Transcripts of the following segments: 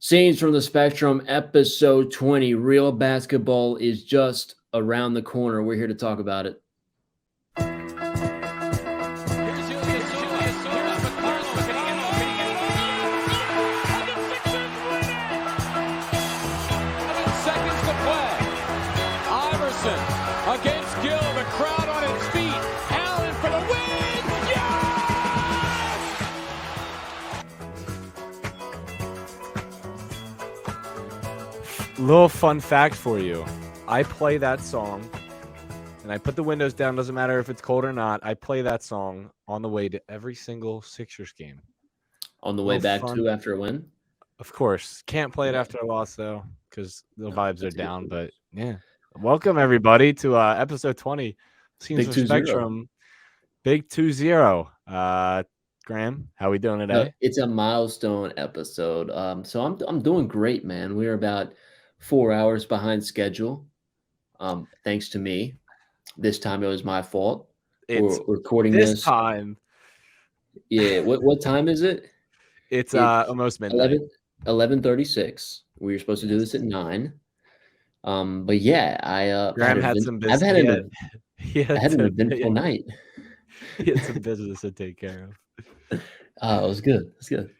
Scenes from the Spectrum, episode 20. Real basketball is just around the corner. We're here to talk about it. Against Gill, the crowd on its feet. Allen for the win! Yes! Little fun fact for you. I play that song, and I put the windows down. Doesn't matter if it's cold or not. I play that song on the way to every single Sixers game. On the way back to after a win? Of course. Can't play it after a loss, though, because the vibes are down. But, yeah. Welcome, everybody, to episode 20. Scenes from Spectrum. Big 2-0. Graham, how we doing today? It's a milestone episode. So I'm doing great, man. We're about 4 hours behind schedule. Thanks to me. This time it was my fault. It's We're recording this time. Yeah. What time is it? It's almost midnight. 11:36. We were supposed to do this at 9. But yeah, Graham had some business. I had an eventful night. He had some business to take care of. It was good. It's good.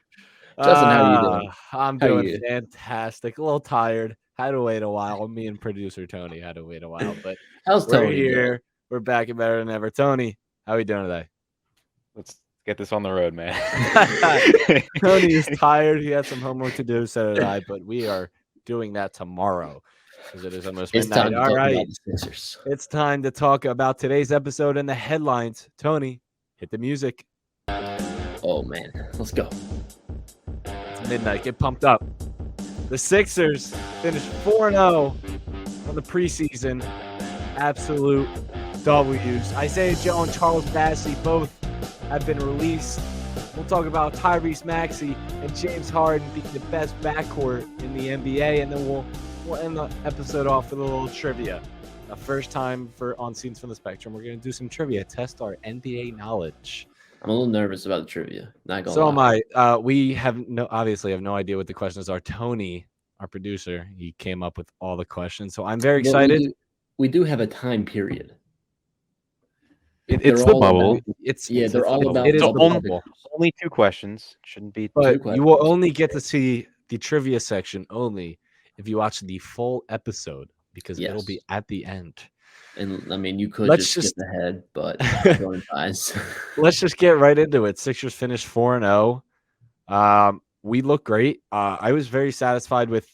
Justin, how are you doing? I'm doing fantastic. A little tired. Had to wait a while. Me and producer Tony had to wait a while, but how's Tony? We're here. Doing? We're back and better than ever. Tony, how are we doing today? Let's get this on the road, man. Tony is tired. He had some homework to do, so did I, but we are doing that tomorrow. Because it is almost midnight. All right. It's time to talk about today's episode and the headlines. Tony, hit the music. Oh, man. Let's go. It's midnight. Get pumped up. The Sixers finished 4-0 on the preseason. Absolute W's. Isaiah Joe and Charles Bassey both have been released. We'll talk about Tyrese Maxey and James Harden being the best backcourt in the NBA, and then we'll end the episode off with a little trivia. The first time on Scenes from the Spectrum, we're going to do some trivia, test our NBA knowledge. I'm a little nervous about the trivia. Not gonna so lie. am I. We obviously have no idea what the questions are. Tony, our producer, he came up with all the questions, so I'm very excited. We do have a time period. It's the bubble. They're all about. It is the bubble. Only 2 questions. Shouldn't be. But you will only get to see the trivia section only if you watch the full episode, because it'll be at the end. And I mean, you could just skip ahead, but let's just get right into it. Sixers finished 4-0. We look great. I was very satisfied with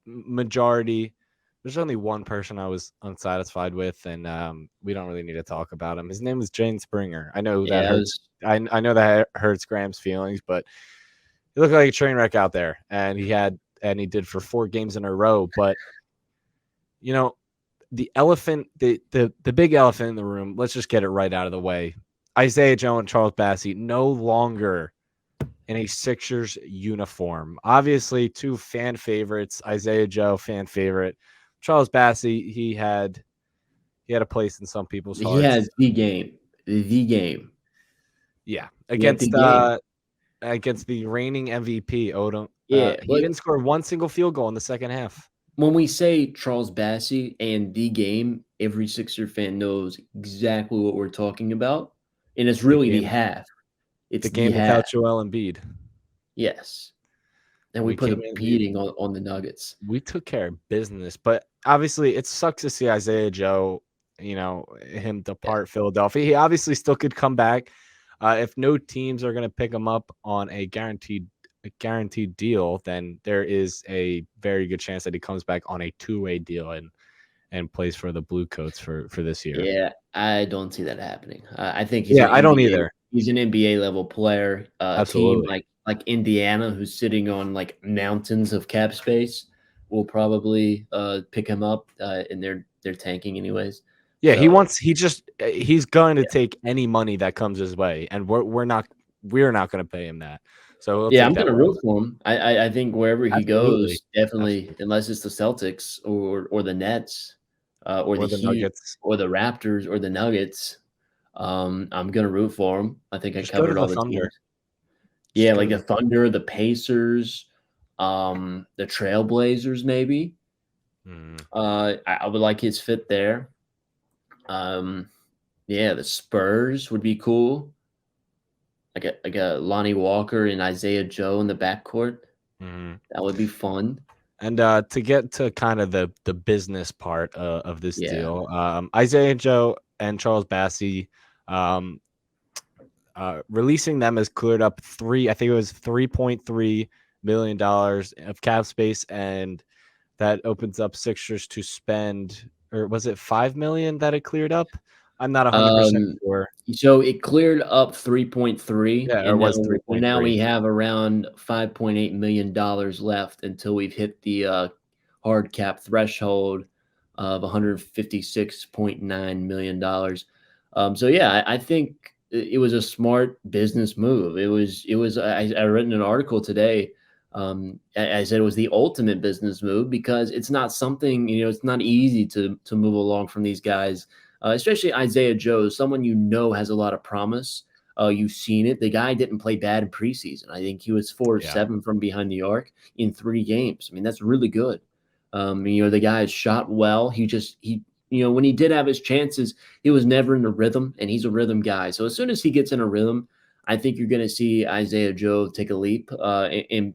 majority. There's only one person I was unsatisfied with, and we don't really need to talk about him. His name is Jane Springer. I know that hurts. I know that hurts Graham's feelings, but he looked like a train wreck out there, and he did for 4 games in a row. But you know, the big elephant in the room. Let's just get it right out of the way. Isaiah Joe and Charles Bassey no longer in a Sixers uniform. Obviously, 2 fan favorites. Isaiah Joe, fan favorite. Charles Bassey, he had a place in some people's hearts. He has the game. Yeah, against the reigning MVP Odom. Yeah, he didn't score one single field goal in the second half. When we say Charles Bassey and the game, every Sixer fan knows exactly what we're talking about, and it's really the half. It's the game without Joel Embiid. Yes. And we put a beating on the Nuggets. We took care of business, but obviously it sucks to see Isaiah Joe, him depart Philadelphia. He obviously still could come back. If no teams are going to pick him up on a guaranteed deal, then there is a very good chance that he comes back on a 2-way deal and plays for the Blue Coats for this year. Yeah, I don't see that happening. I think I don't either. He's an NBA level player. Absolutely. A team like Indiana, who's sitting on like mountains of cap space, will probably pick him up, and they're tanking anyways. Yeah, so, he's going to take any money that comes his way, and we're not going to pay him that. So I'm going to root for him. I think wherever he goes, definitely, unless it's the Celtics or the Nets, or the Heat, Nuggets, or the Raptors, or the Nuggets. I'm going to root for him. I think I covered all the Thunder. Teams. Yeah, like the Thunder, the Pacers, The Trailblazers, maybe. I would like his fit there. Yeah, the Spurs would be cool. Like a Lonnie Walker and Isaiah Joe in the backcourt. That would be fun. And to get to kind of the business part of this Yeah. deal, Isaiah Joe and Charles Bassey, releasing them has cleared up I think it was $3.3 million of cap space, and that opens up Sixers to spend, or was it $5 million that it cleared up? I'm not 100% sure. So it cleared up 3.3. Yeah, and it was 3.3. Now we have around $5.8 million left until we've hit the hard cap threshold of $156.9 million. So yeah, I think it was a smart business move. It was. I read in an article today. I said it was the ultimate business move because it's not something, it's not easy to move along from these guys. Especially Isaiah Joe, someone has a lot of promise. You've seen it. The guy didn't play bad in preseason. I think he was 4 of 7 from behind the arc in 3 games. I mean, that's really good. The guy has shot well. He when he did have his chances, he was never in a rhythm, and he's a rhythm guy. So as soon as he gets in a rhythm, I think you're going to see Isaiah Joe take a leap and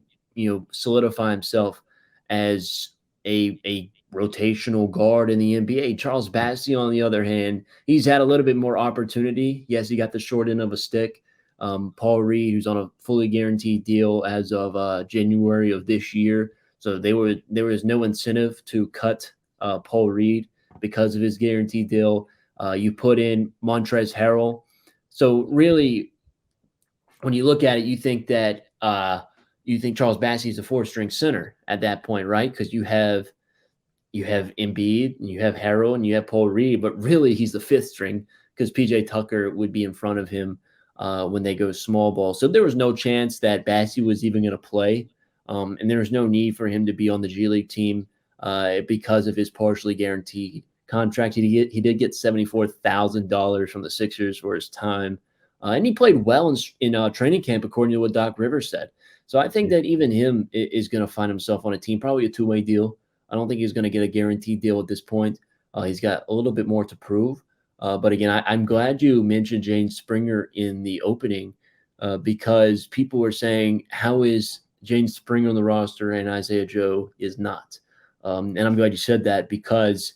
solidify himself as a rotational guard in the NBA. Charles Bassey, on the other hand, he's had a little bit more opportunity. Yes, he got the short end of a stick. Paul Reed, who's on a fully guaranteed deal as of January of this year. So there was no incentive to cut Paul Reed because of his guaranteed deal. You put in Montrezl Harrell. So really, when you look at it, you think that Charles Bassey is a 4-string center at that point, right? Because you have Embiid, and you have Harrell, and you have Paul Reed, but really he's the 5th string because PJ Tucker would be in front of him when they go small ball. So there was no chance that Bassey was even going to play, and there was no need for him to be on the G League team because of his partially guaranteed contract. He did get $74,000 from the Sixers for his time, and he played well in training camp, according to what Doc Rivers said. So I think that even him is going to find himself on a team, probably a 2-way deal. I don't think he's going to get a guaranteed deal at this point. He's got a little bit more to prove. But again, I'm glad you mentioned James Springer in the opening because people were saying, how is James Springer on the roster and Isaiah Joe is not? And I'm glad you said that because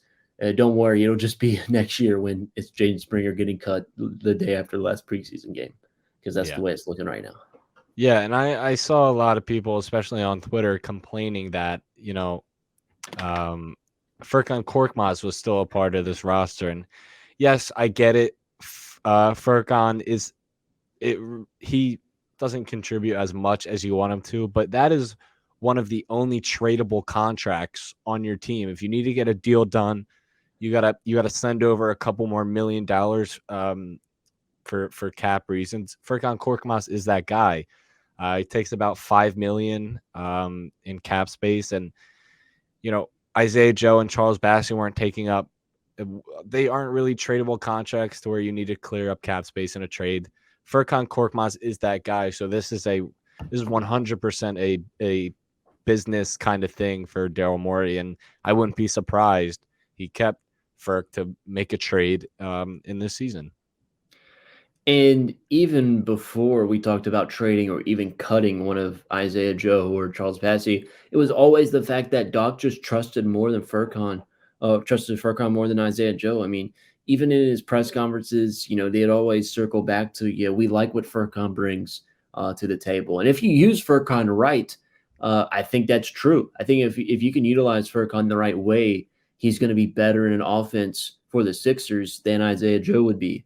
don't worry, it'll just be next year when it's James Springer getting cut the day after the last preseason game because that's the way it's looking right now. Yeah, and I saw a lot of people, especially on Twitter, complaining that, Furkan Korkmaz was still a part of this roster. And yes, I get it. Furkan he doesn't contribute as much as you want him to, but that is one of the only tradable contracts on your team. If you need to get a deal done, you gotta send over a couple more $1 million for cap reasons. Furkan Korkmaz is that guy. He takes about $5 million in cap space, and Isaiah Joe and Charles Bassey weren't taking up. They aren't really tradable contracts to where you need to clear up cap space in a trade. Furkan Korkmaz is that guy. So this is 100% a business kind of thing for Daryl Morey, and I wouldn't be surprised he kept Furk to make a trade in this season. And even before we talked about trading or even cutting one of Isaiah Joe or Charles Bassey, it was always the fact that Doc just trusted more than Furkan, more than Isaiah Joe. I mean, even in his press conferences, they'd always circle back to, we like what Furkan brings to the table. And if you use Furkan right, I think that's true. I think if you can utilize Furkan the right way, he's going to be better in an offense for the Sixers than Isaiah Joe would be.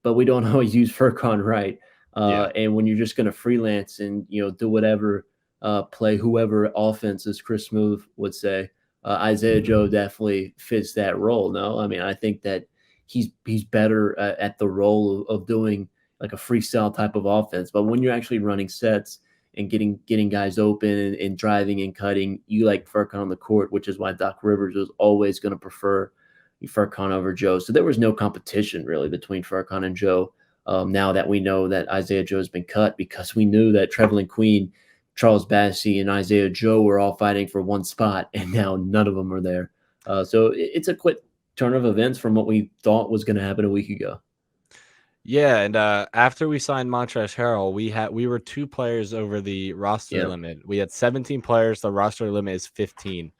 But we don't always use Furkan right. And when you're just going to freelance and, do whatever, play whoever offense, as Chris Smoove would say, Isaiah Joe definitely fits that role. No, I mean, I think that he's better at the role of doing like a freestyle type of offense. But when you're actually running sets and getting guys open and driving and cutting, you like Furkan on the court, which is why Doc Rivers was always going to prefer Furkan over Joe. So there was no competition really between Furkan and Joe. Now that we know that Isaiah Joe has been cut, because we knew that Trevelin Queen Charles Bassey and Isaiah Joe were all fighting for one spot, and now none of them are there. So it's a quick turn of events from what we thought was going to happen a week ago. Yeah, and after we signed Montrezl Harrell, we were 2 players over the roster limit. We had 17 players. The roster limit is 15.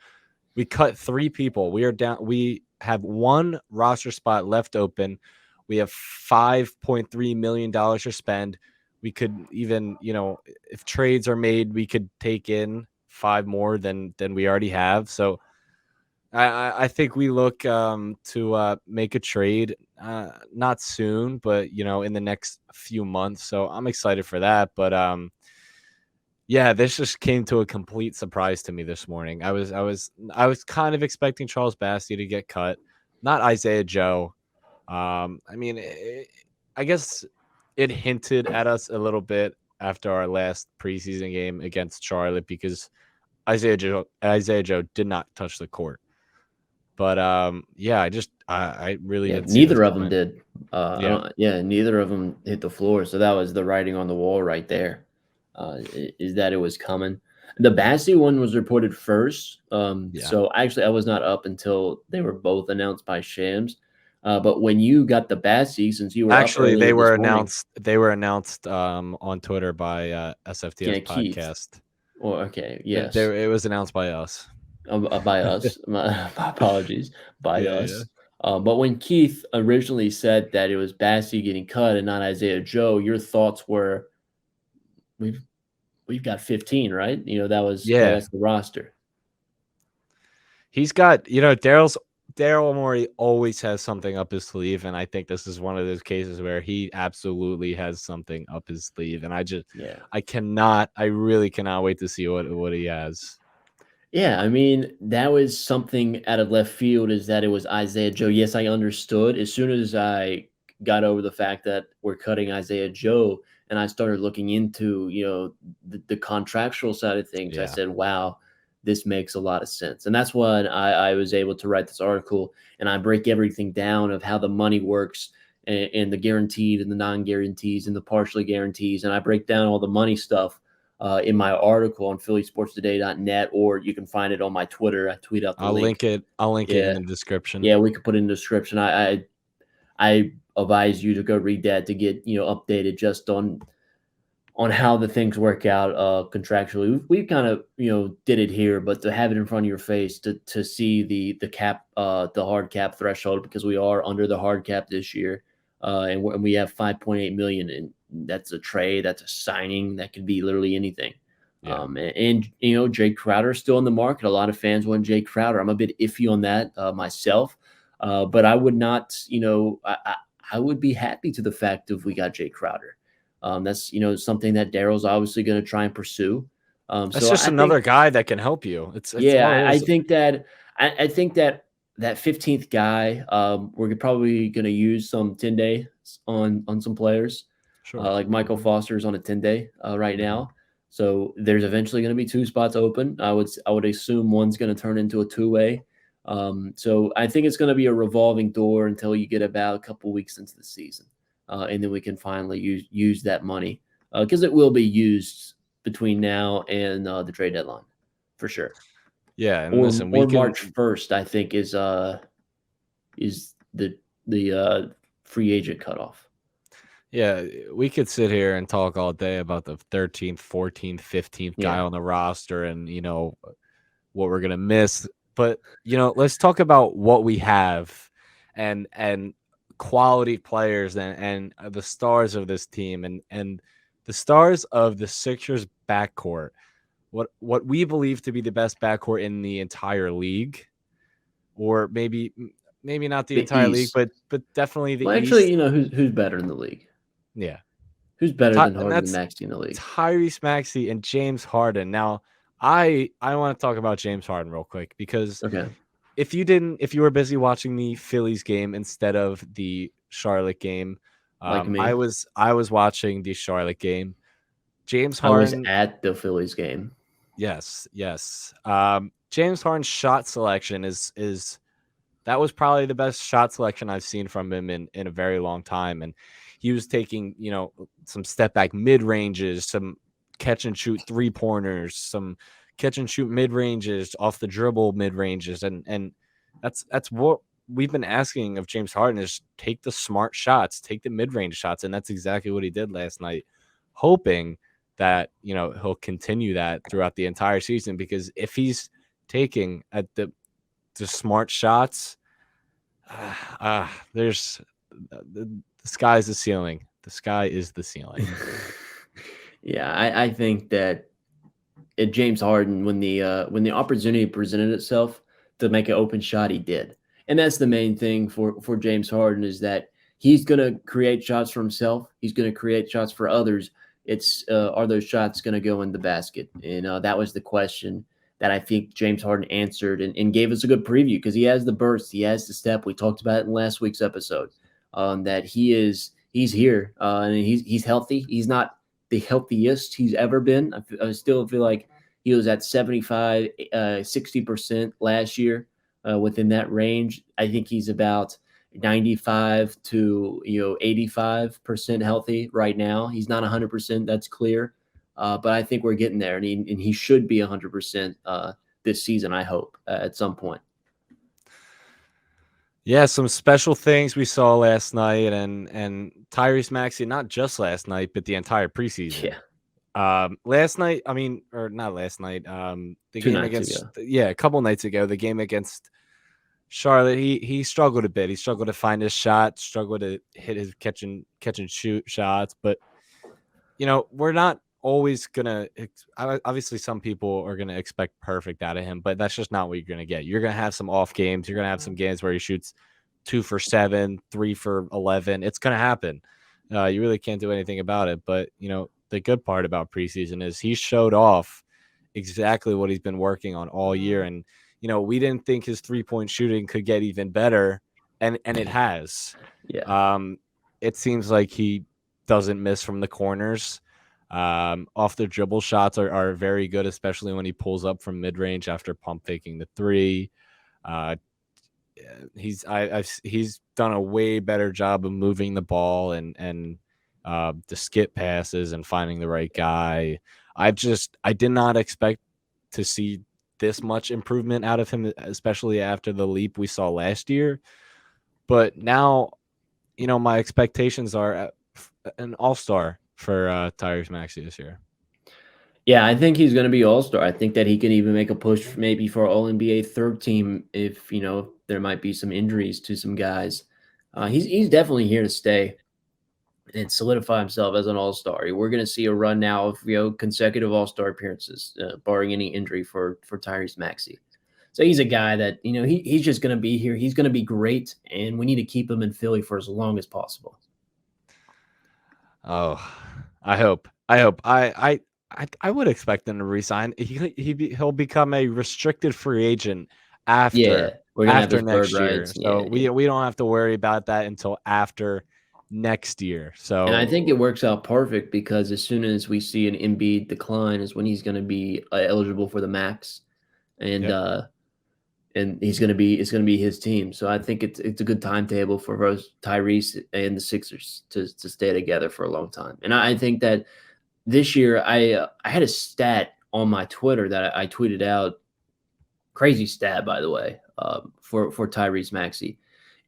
We cut 3 people. We are down. We have 1 roster spot left open. We have $5.3 million to spend. We could even, if trades are made, we could take in 5 more than we already have. So I think we look to make a trade, not soon, but in the next few months. So I'm excited for that. But yeah, this just came to a complete surprise to me this morning. I was kind of expecting Charles Bassey to get cut, not Isaiah Joe. I mean, I guess it hinted at us a little bit after our last preseason game against Charlotte because Isaiah Joe did not touch the court. But yeah, I really didn't see neither this of them coming. did. Neither of them hit the floor. So that was the writing on the wall right there. Is that it was coming. The Bassey one was reported first. So actually, I was not up until they were both announced by Shams. But when you got the Bassey, since you were actually up they were morning, announced. They were announced on Twitter by SFTS Keith. podcast. Or okay, yes, It was announced by us. By us. My apologies, by us. Yeah. But when Keith originally said that it was Bassey getting cut and not Isaiah Joe, your thoughts were, we've got 15, right? That's the roster. He's got, Daryl Morey always has something up his sleeve, and I think this is one of those cases where he absolutely has something up his sleeve, and I really cannot wait to see what he has. Yeah, I mean, that was something out of left field, is that it was Isaiah Joe. Yes, I understood. As soon as I got over the fact that we're cutting Isaiah Joe and I started looking into, the contractual side of things, I said, wow, this makes a lot of sense. And that's when I was able to write this article, and I break everything down of how the money works and the guaranteed and the non-guarantees and the partially guarantees. And I break down all the money stuff in my article on phillysportstoday.net, or you can find it on my Twitter. I tweet out the link. I'll link it in the description. Yeah, we could put it in the description. I advise you to go read that to get updated just on how the things work out contractually. We kind of did it here, but to have it in front of your face to see the cap, the hard cap threshold, because we are under the hard cap this year, and we have 5.8 million, and that's a trade, that's a signing, that could be literally anything. Yeah. And Jake Crowder is still in the market. A lot of fans want Jake Crowder. I'm a bit iffy on that myself, but I would not. I would be happy to the fact if we got Jake Crowder. That's something that Daryl's obviously going to try and pursue. That's just another guy that can help you. I think that 15th guy, we're probably going to use some 10-day on some players. Sure. Like Michael Foster's on a 10-day right now. So there's eventually going to be 2 spots open. I would assume one's going to turn into a 2-way. So I think it's going to be a revolving door until you get about a couple weeks into the season. And then we can finally use that money, because it will be used between now and the trade deadline for sure. Yeah, and March 1st, I think, is the free agent cutoff. Yeah, we could sit here and talk all day about the 13th, 14th, 15th guy on the roster and, what we're going to miss. But, let's talk about what we have and quality players and the stars of this team and the stars of the Sixers backcourt. What we believe to be the best backcourt in the entire league, or maybe not the entire East. league, but definitely the East. Actually, who's better in the league? Yeah. Who's better than Harden and Maxey in the league? Tyrese Maxey and James Harden. Now, I want to talk about James Harden real quick, because if you were busy watching the Phillies game instead of the Charlotte game, like me. I was watching the Charlotte game. James Harden. I was at the Phillies game. Yes. James Harden's shot selection is that was probably the best shot selection I've seen from him in a very long time. And he was taking, some step back mid ranges, some catch and shoot 3-pointers, some catch and shoot mid ranges, off the dribble mid ranges, and that's what we've been asking of James Harden is take the smart shots, take the mid range shots, and that's exactly what he did last night. Hoping that he'll continue that throughout the entire season, because if he's taking at the smart shots, there's the sky is the ceiling. The sky is the ceiling. Yeah, I think that James Harden, when the opportunity presented itself to make an open shot, he did. And that's the main thing for James Harden, is that he's going to create shots for himself. He's going to create shots for others. It's are those shots going to go in the basket? And that was the question that I think James Harden answered and gave us a good preview, because he has the burst, he has the step. We talked about it in last week's episode, that he's here and he's healthy. He's not the healthiest he's ever been. I still feel like he was at 75, 60% last year, within that range. I think he's about 95 to 85% healthy right now. He's not 100%, that's clear, but I think we're getting there, and he should be 100% this season, I hope, at some point. Yeah, some special things we saw last night, and Tyrese Maxey, not just last night, but the entire preseason. Yeah. Last night, or not last night, the 2 game nights against ago. a couple nights ago, the game against Charlotte, he struggled a bit. He struggled to find his shot, struggled to hit his catch and shoot shots. But we're not always gonna. Obviously, some people are gonna expect perfect out of him, but that's just not what you're gonna get. You're gonna have some off games. You're gonna have some games where he shoots 2 for 7, 3 for 11. It's gonna happen. You really can't do anything about it. But the good part about preseason is he showed off exactly what he's been working on all year. And we didn't think his 3-point shooting could get even better, and it has. Yeah. It seems like he doesn't miss from the corners. Off the dribble shots are very good, especially when he pulls up from mid range after pump faking the 3. He's done a way better job of moving the ball and the skip passes and finding the right guy. I did not expect to see this much improvement out of him, especially after the leap we saw last year. But now, my expectations are an all-star for Tyrese Maxey this year. Yeah, I think he's going to be all-star. I think that he can even make a push maybe for All-NBA third team if, there might be some injuries to some guys. He's definitely here to stay and solidify himself as an all-star. We're going to see a run now of consecutive all-star appearances, barring any injury for Tyrese Maxey. So he's a guy that he's just going to be here. He's going to be great, and we need to keep him in Philly for as long as possible. Oh, I hope. I would expect him to resign. He'll become a restricted free agent after we're gonna after have next bird year. rights. So we don't have to worry about that until after next year. So and I think it works out perfect, because as soon as we see an Embiid decline is when he's going to be eligible for the max, and it's going to be his team. So I think it's a good timetable for both Tyrese and the Sixers to stay together for a long time. And I think that this year I had a stat on my Twitter that I tweeted out, crazy stat by the way, for Tyrese Maxey,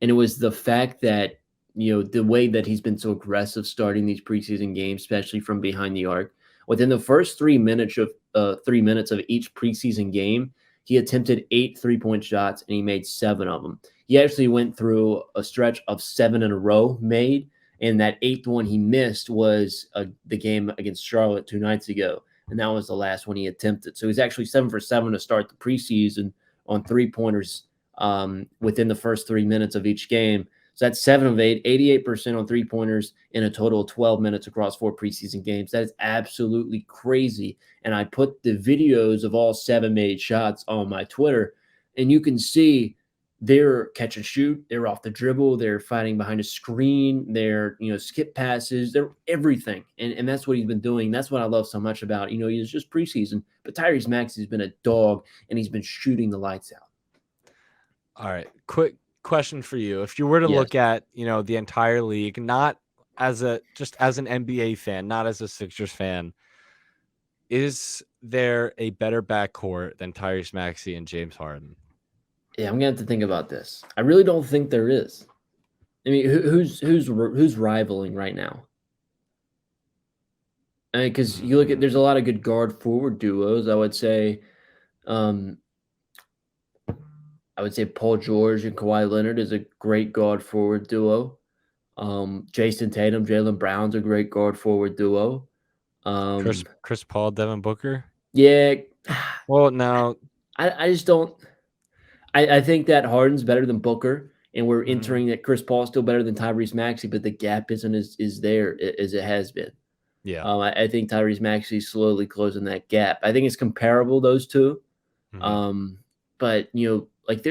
and it was the fact that the way that he's been so aggressive starting these preseason games, especially from behind the arc. Within the first 3 minutes of each preseason game, he attempted 8 3-point shots and he made 7 of them. He actually went through a stretch of 7 in a row made, and that 8th one he missed was the game against Charlotte 2 nights ago, and that was the last one he attempted. So he's actually 7 for 7 to start the preseason on 3-pointers within the first 3 minutes of each game. So that's 7 of 8, 88% on 3-pointers in a total of 12 minutes across 4 preseason games. That is absolutely crazy. And I put the videos of all 7 made shots on my Twitter, and you can see they're catch and shoot, they're off the dribble, they're fighting behind a screen, they're skip passes, they're everything. And that's what he's been doing. That's what I love so much about, he's just preseason, but Tyrese Maxey has been a dog, and he's been shooting the lights out. All right, quick question for you. If you were to look at the entire league, not as an NBA fan, not as a Sixers fan, Is there a better backcourt than Tyrese Maxey and James Harden? Yeah, I'm gonna have to think about this. I really don't think there is. I mean, who's rivaling right now? I mean, because you look at, there's a lot of good guard forward duos. I would say Paul George and Kawhi Leonard is a great guard forward duo. Jason Tatum, Jaylen Brown's a great guard forward duo. Chris Paul, Devin Booker. Yeah. Well, now I just don't. I think that Harden's better than Booker, and we're entering that Chris Paul's still better than Tyrese Maxey, but the gap isn't as there as it has been. Yeah. I think Tyrese Maxey's slowly closing that gap. I think it's comparable, those two. But, like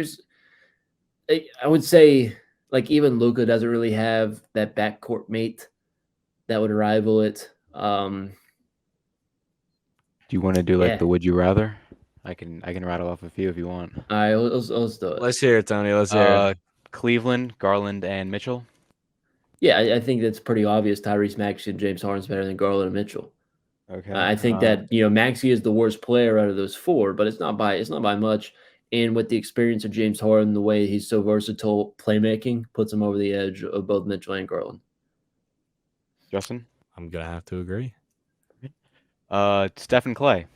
I would say, like, even Luka doesn't really have that backcourt mate that would rival it. Do you want to do like the would you rather? I can rattle off a few if you want. All right, let's do it. Let's hear it, Tony. Let's hear it. Cleveland, Garland, and Mitchell. Yeah, I think that's pretty obvious. Tyrese Maxey and James Harden's better than Garland and Mitchell. Okay. I think that Maxey is the worst player out of those four, but it's not by much. And with the experience of James Harden, the way he's so versatile, playmaking puts him over the edge of both Mitchell and Garland. Justin, I'm gonna have to agree. Steph and Clay.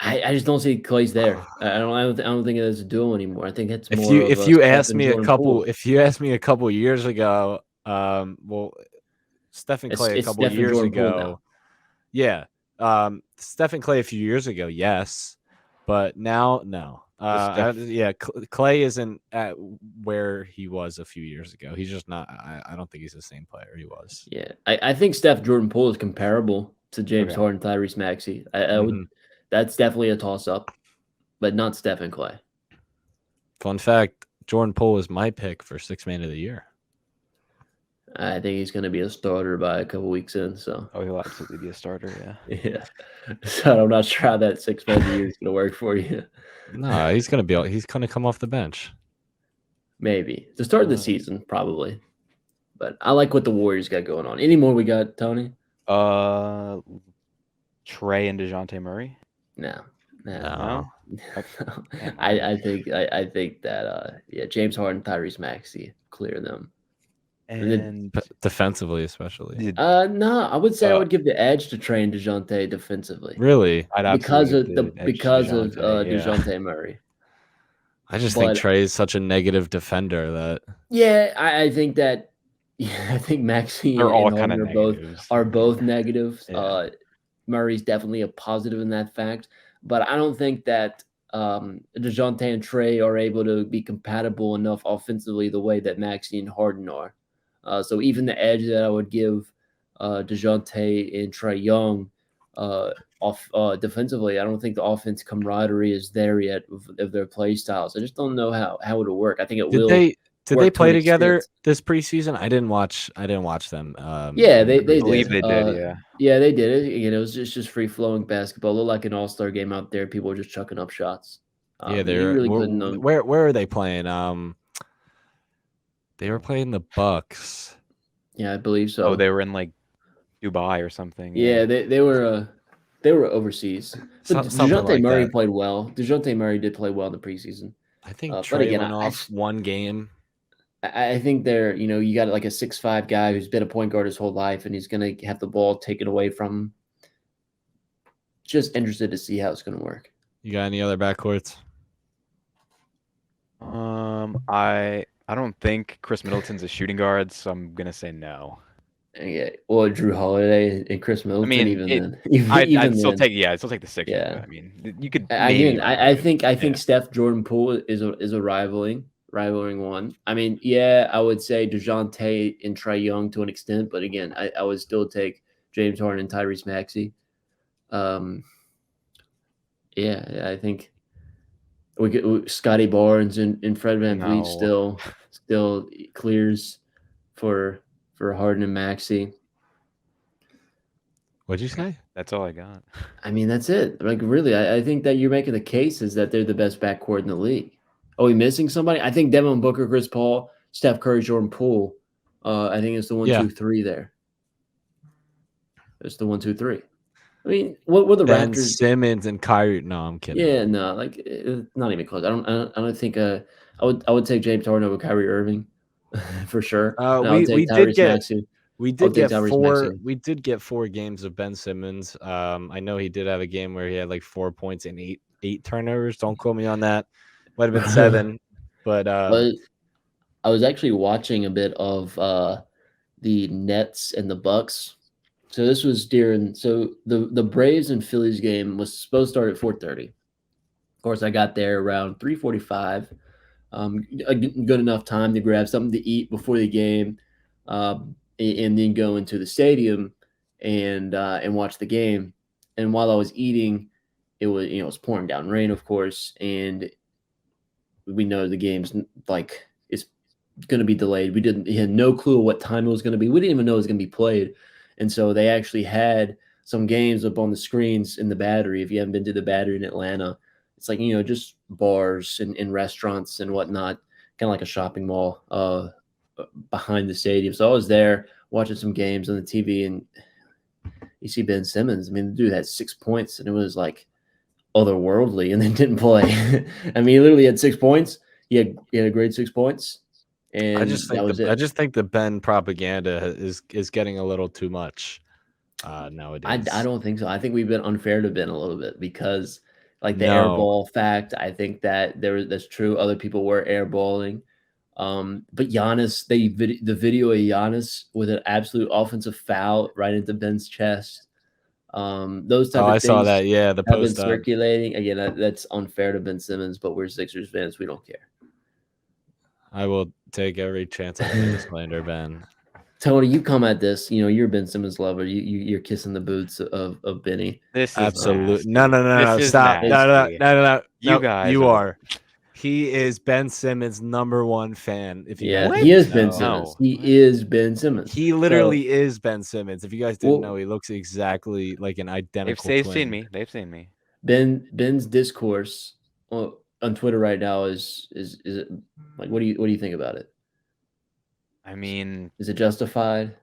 I just don't see Clay's there. I don't think it's a duo anymore. I think it's more. If you asked me a couple years ago, Steph and Clay a couple years ago, yeah, Steph and Clay a few years ago, yes, but now no. Clay isn't at where he was a few years ago. He's just not. I don't think he's the same player he was. Yeah, I think Steph Jordan Poole is comparable to James Harden, Tyrese Maxey. I would. That's definitely a toss-up, but not Steph and Clay. Fun fact, Jordan Poole is my pick for Sixth Man of the Year. I think he's going to be a starter by a couple weeks in. So. Oh, he'll absolutely be a starter, yeah. Yeah. So I'm not sure how that 6 Man of the Year is going to work for you. No, he's going to come off the bench. Maybe. To start the season, probably. But I like what the Warriors got going on. Any more we got, Tony? Trey and DeJounte Murray? No. I think that James Harden, Tyrese Maxey clear them. And defensively, especially. No, I would say I would give the edge to Trey and DeJounte defensively. Really? Because of DeJounte Murray. I just think Trey is such a negative defender that. Yeah, I think that. Yeah, I think Maxey and Harden are both negative. Yeah. Murray's definitely a positive in that fact, but I don't think that DeJounte and Trey are able to be compatible enough offensively the way that Maxey and Harden are. So even the edge that I would give DeJounte and Trae Young defensively, I don't think the offense camaraderie is there yet of their play styles. I just don't know how it'll work. I think it will. Did they play together this preseason? I didn't watch them. Yeah, they believe did. They did. Yeah. Yeah, they did it. It was just free flowing basketball. It looked like an all-star game out there. People were just chucking up shots. Yeah, they really couldn't. Where are they playing? They were playing the Bucks. Yeah, I believe so. Oh, they were in like Dubai or something. Yeah, they were overseas. But DeJounte Murray played well. DeJounte Murray did play well in the preseason. I think Trey went off one game. I think you got like a 6'5" guy who's been a point guard his whole life, and he's going to have the ball taken away from him. Just interested to see how it's going to work. You got any other backcourts? I don't think Chris Middleton's a shooting guard, so I'm going to say no. Yeah, well, Drew Holiday and Chris Middleton. I'd still take the Sixers. Yeah, I mean, you could. I think Steph Jordan Poole is a rivaling one. I mean, yeah, I would say DeJounte and Trae Young to an extent, but again, I would still take James Harden and Tyrese Maxey. I think we get Scotty Barnes and Fred VanVleet still clears for Harden and Maxey. What'd you say? That's all I got. I mean, that's it. Like, really, I think that you're making the case is that they're the best backcourt in the league. Are we missing somebody? I think Devin Booker, Chris Paul, Steph Curry, Jordan Poole. I think it's the 1, 2, 3 there. It's the 1, 2, 3. I mean, what were the Ben Raptors? Simmons and Kyrie. No, I'm kidding. Yeah, no, like it's not even close. I don't think. I would take James Harden over Kyrie Irving, for sure. And I would We take did Tyrese get Maxey. we I would did take get Tyrese Maxey. 4 games of Ben Simmons. I know he did have a game where he had like 4 points and eight turnovers. Don't quote me on that. Might have been 7, but But I was actually watching a bit of the Nets and the Bucks. So this was during the Braves and Phillies game was supposed to start at 4:30. Of course, I got there around 3:45. A good enough time to grab something to eat before the game, and then go into the stadium and watch the game. And while I was eating, it was pouring down rain, of course, and we know the game's like it's going to be delayed. We had no clue what time it was going to be. We didn't even know it was going to be played, and so they actually had some games up on the screens in the Battery. If you haven't been to the Battery in Atlanta, it's like just bars and restaurants and whatnot, kind of like a shopping mall behind the stadium. So I was there watching some games on the TV, and you see Ben Simmons. I mean, the dude had 6 points, and it was like otherworldly, and then didn't play. I mean, he literally had 6 points. He had a great 6 points, and I just that think was I it. just think the Ben propaganda is getting a little too much nowadays. I don't think so. I think we've been unfair to Ben a little bit because, like the air No. ball fact, I think that that's true. Other people were airballing, but Giannis, the video of Giannis with an absolute offensive foul right into Ben's chest. Those type Oh, of I saw things that. Yeah, the have been post up. circulating. Again, that's unfair to Ben Simmons, but we're Sixers fans. We don't care. I will take every chance I get to slander Ben. Tony, you come at this. You're a Ben Simmons lover. You're kissing the boots of Benny. This is Absolutely. nasty. No. This is Stop. nasty. No. You guys You are- are. He is Ben Simmons' #1 fan. If you Yeah, guys he didn't is Ben know. Simmons. No. He is Ben Simmons. He literally is Ben Simmons. If you guys didn't know, Well- he looks exactly like an identical They've twin. seen me. They've seen me. Ben's discourse on Twitter right now is it like what do you think about it? I mean, Is it justified?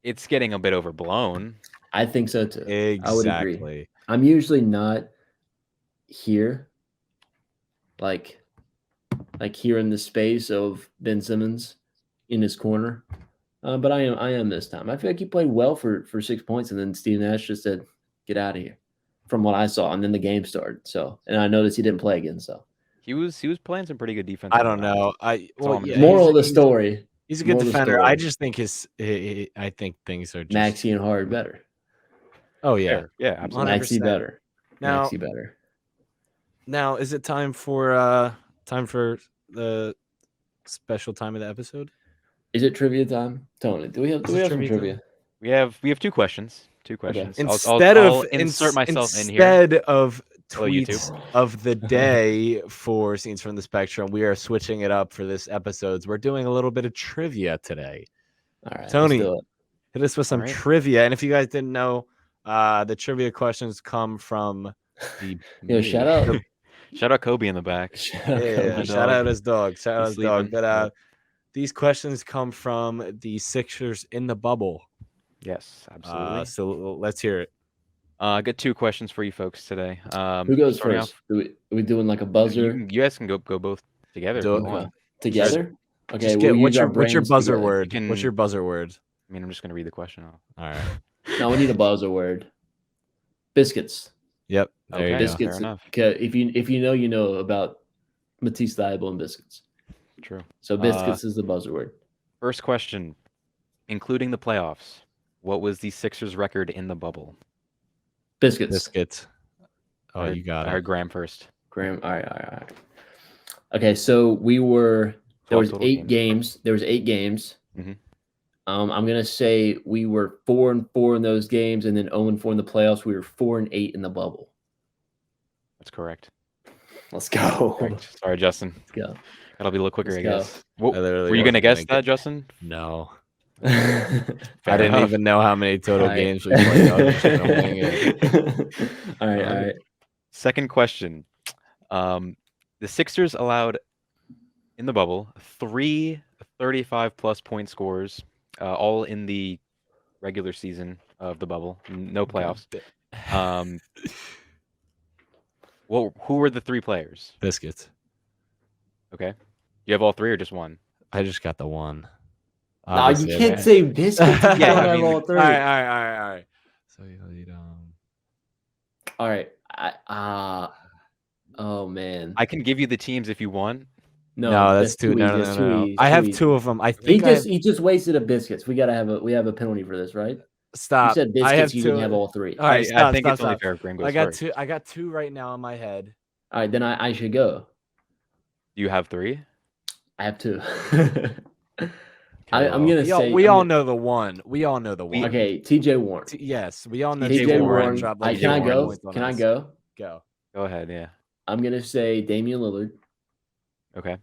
it's getting a bit overblown. I think so too. I would agree. Exactly. I'm usually not here, like here in the space of Ben Simmons in his corner, but I am this time. I feel like he played well for 6 points, and then Steve Nash just said, "Get out of here," from what I saw, and then the game started. So, and I noticed he didn't play again. So, He was playing some pretty good defense. I don't know. moral of the story: He's a good moral of the defender. story, I just think I think things are just Maxey and Hard better. Oh yeah. Yeah, absolutely. 100%. Maxey better. Now, Maxey better. Now is it time for the special time of the episode? Is it trivia time, Tony? Do we have some trivia? We have 2 questions. 2 questions. I'll insert myself in here. Instead of Hello, YouTube. tweets of the day for Scenes from the Spectrum, we are switching it up for this episode. We're doing a little bit of trivia today. All right, Tony, let's do it. hit us with some All right. trivia. And if you guys didn't know, the trivia questions come from the Shout out. Shout out Kobe in the back. Yeah, shout out his dog. Shout out his dog. But these questions come from the Sixers in the bubble. Yes, absolutely. So let's hear it. I got 2 questions for you folks today. Who goes starting first? Are we doing like a buzzer? You guys can go both together. If you want. Together? Okay. Just we'll what's use our your brains buzzer together. word? You What's can- your buzzer word? I mean, I'm just gonna read the question off. All right. No, we need a buzzer word. Biscuits. Yep. There Okay. you go. Biscuits. fair enough. Okay, if you know about Matisse Thybulle and biscuits. True. So biscuits is the buzzer word. First question, including the playoffs, what was the Sixers record in the bubble? Biscuits. Biscuits. Oh, you got I it. heard Graham first. Graham. All right. Okay, so there was 12 8 total games. There was 8 games. Mhm. I'm gonna say we were 4-4 in those games, and then 0-4 in the playoffs. We were 4-8 in the bubble. That's correct. Let's go. Correct. Sorry, Justin. Let's go. That'll be a little quicker, Let's I go. guess. What, I literally were you gonna wasn't guess gonna that, Justin? No. All I didn't enough. even know how many total All right. games we played. I was just gonna wing it. All right. Second question. The Sixers allowed in the bubble 3 35-plus point scores, all in the regular season. of the bubble. No playoffs. Well, who were the 3 players? Biscuits. Okay. You have all 3 or just one? I just got the one. No, you Obviously, can't right? say biscuits if you Yeah, don't I have mean, all All three. right, all right. So you All right. Oh man. I can give you the teams if you want. No, that's too easy. no. That's too easy. I It's have too easy. 2 of them. I He think I have, just wasted a biscuits. We have a penalty for this, right? You stop. said I have biscuits. You 2. didn't have all 3. All right, I think it's only fair if Graham goes I got first. 2. I got 2 right now in my head. All right, then I should go. Do you have 3? I have 2. Okay, I'm gonna say we all know the one. We all know the one. Okay, TJ Warren. Yes, we all know TJ Warren dropped Warren. like Can I 4 go? points on Can I us. go? Go. Go ahead, yeah. I'm gonna say Damian Lillard. Okay.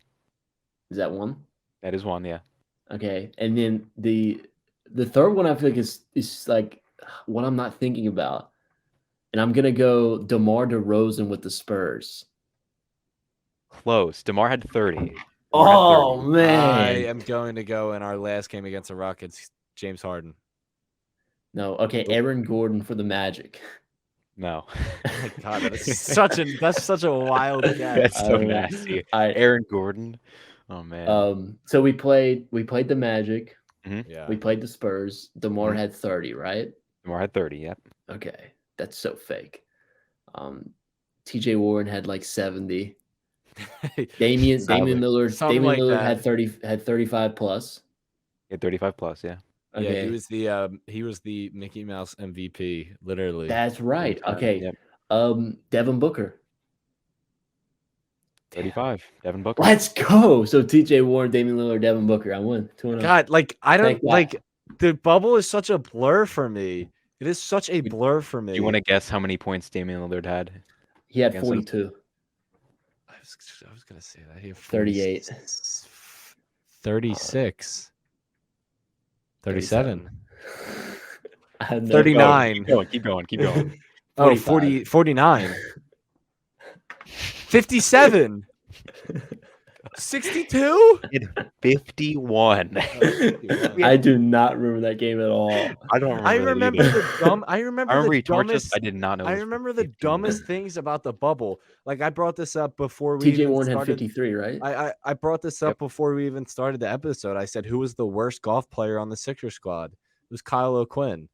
Is that one? That is one, yeah. Okay, and then the third one I feel like is like what I'm not thinking about, and I'm gonna go DeMar DeRozan with the Spurs. Close. DeMar had 30. Oh I man! am going to go in our last game against the Rockets, James Harden. No, okay, Aaron Gordon for the Magic. No. Oh my God, that's such a wild guess. That's so Oh, man. nasty. All right. Aaron Gordon. Oh man. So we played the Magic. Yeah. We played the Spurs. DeMar Mhm. had 30, right? DeMar had 30, yep. Okay, that's so fake. TJ Warren had like 70. Damian Lillard Something like Lillard that. had 35 plus. He had 35 plus, yeah. Okay. Yeah, he was the Mickey Mouse MVP, literally. That's right. Time. Okay. Yep. Devin Booker. 35. Devin Booker. Let's go. So TJ Warren, Damian Lillard, Devin Booker. I won. 2-0. God, like I don't Thank God. like the bubble is such a blur for me. It is such a blur for me. Do you want to guess how many points Damian Lillard had? He had against them? 42. I was gonna say that. He had 38. 36. 37. I had no 39. Keep going. Oh, 45. 49. 57. 62? 51. I do not remember that game at all. I don't remember. I remember that either. the dumb. I remember, I remember the he torched us. dumbest. I did not know. I it was remember the 51. dumbest things about the bubble. Like I brought this up before we TJ even Warren had started. 53, right? I brought this up Yep. before we even started the episode. I said who was the worst golf player on the Sixers squad? It was Kyle O'Quinn.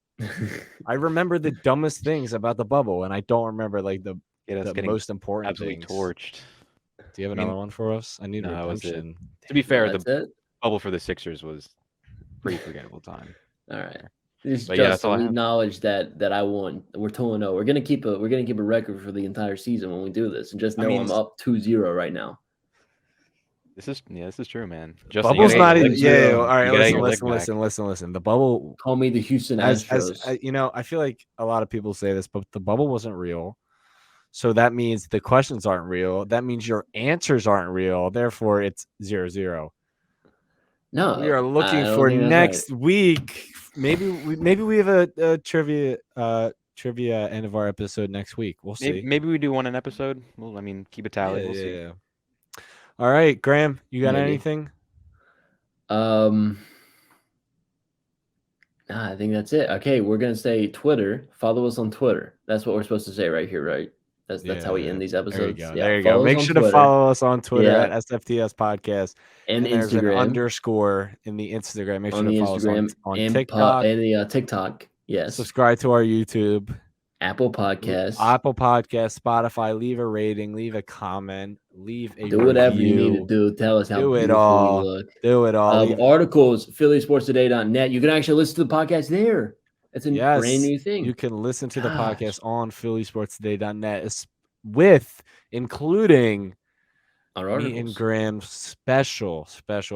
I remember the dumbest things about the bubble, and I don't remember like the getting most important absolutely things. torched. Do you have another one for us? I need No, that was it. redemption. To be fair, That's the it? bubble for the Sixers was pretty forgettable time. All right. Just But yeah, that's all I we have. acknowledge that I won. We're 2-0. We're gonna keep a record for the entire season when we do this, and just know I'm up 2-0 right now. This is true, man. Bubble's not even. Yeah, All right, you gotta get your leg listen. The bubble. Call me the Houston Astros. As you know, I feel like a lot of people say this, but the bubble wasn't real. So that means the questions aren't real. That means your answers aren't real. Therefore, it's 0-0. No, We are I looking don't for think that's next week. Maybe we have a trivia end of our episode next week. We'll see. Maybe we do one an episode. Well, I mean, keep a tally. We'll see. Yeah. All right, Graham, you got Maybe. anything? Nah, I think that's it. Okay, we're gonna say Twitter. Follow us on Twitter. That's what we're supposed to say right here, right? That's how we end these episodes. There you go. Yeah, There you go. follow us Make on sure to Twitter follow us on Twitter Yeah. at SFTS Podcast. and There's an Instagram. underscore in the Instagram. Make sure on to the follow Instagram us on and TikTok. and TikTok. Yes, Subscribe to our YouTube, Apple Podcasts. Apple Podcast, Spotify. Leave a rating, leave a comment, leave a Do whatever you need to review. do. Tell us how Do it beautiful all. we look. Do it all. Leave- Articles, phillysportstoday.net. You can actually listen to the podcast there. That's a Yes, brand new thing. You can listen to the Gosh. podcast on phillysportstoday.net including Our me and articles. Graham's special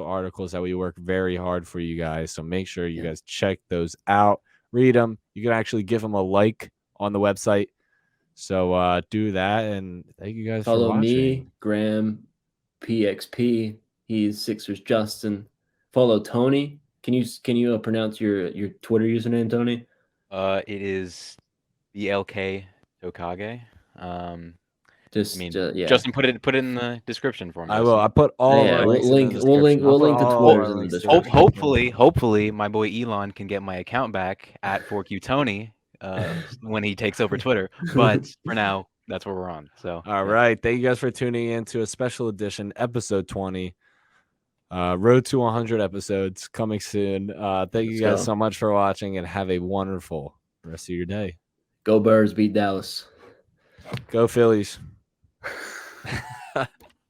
articles that we work very hard for you guys. So make sure you guys check those out, read them. You can actually give them a like on the website. So do that, and thank you guys Follow for watching. me, Graham, PXP. He's Sixers Justin. Follow Tony. Can you pronounce your Twitter username, Tony? It is BLK Tokage. Just I mean, yeah. Justin, put it in the description for me. I will. I put all of Yeah, our we'll links in link- the we'll link- description. we'll I'll put link the all of Twitters our in the links description. Hopefully, my boy Elon can get my account back at 4Q Tony when he takes over Twitter. But for now, that's where we're on. So All right. Thank you guys for tuning in to a special edition, episode 20. Road to 100 episodes coming soon. Thank you guys go. so much for watching and have a wonderful rest of your day. Go Birds, beat Dallas. Go Phillies.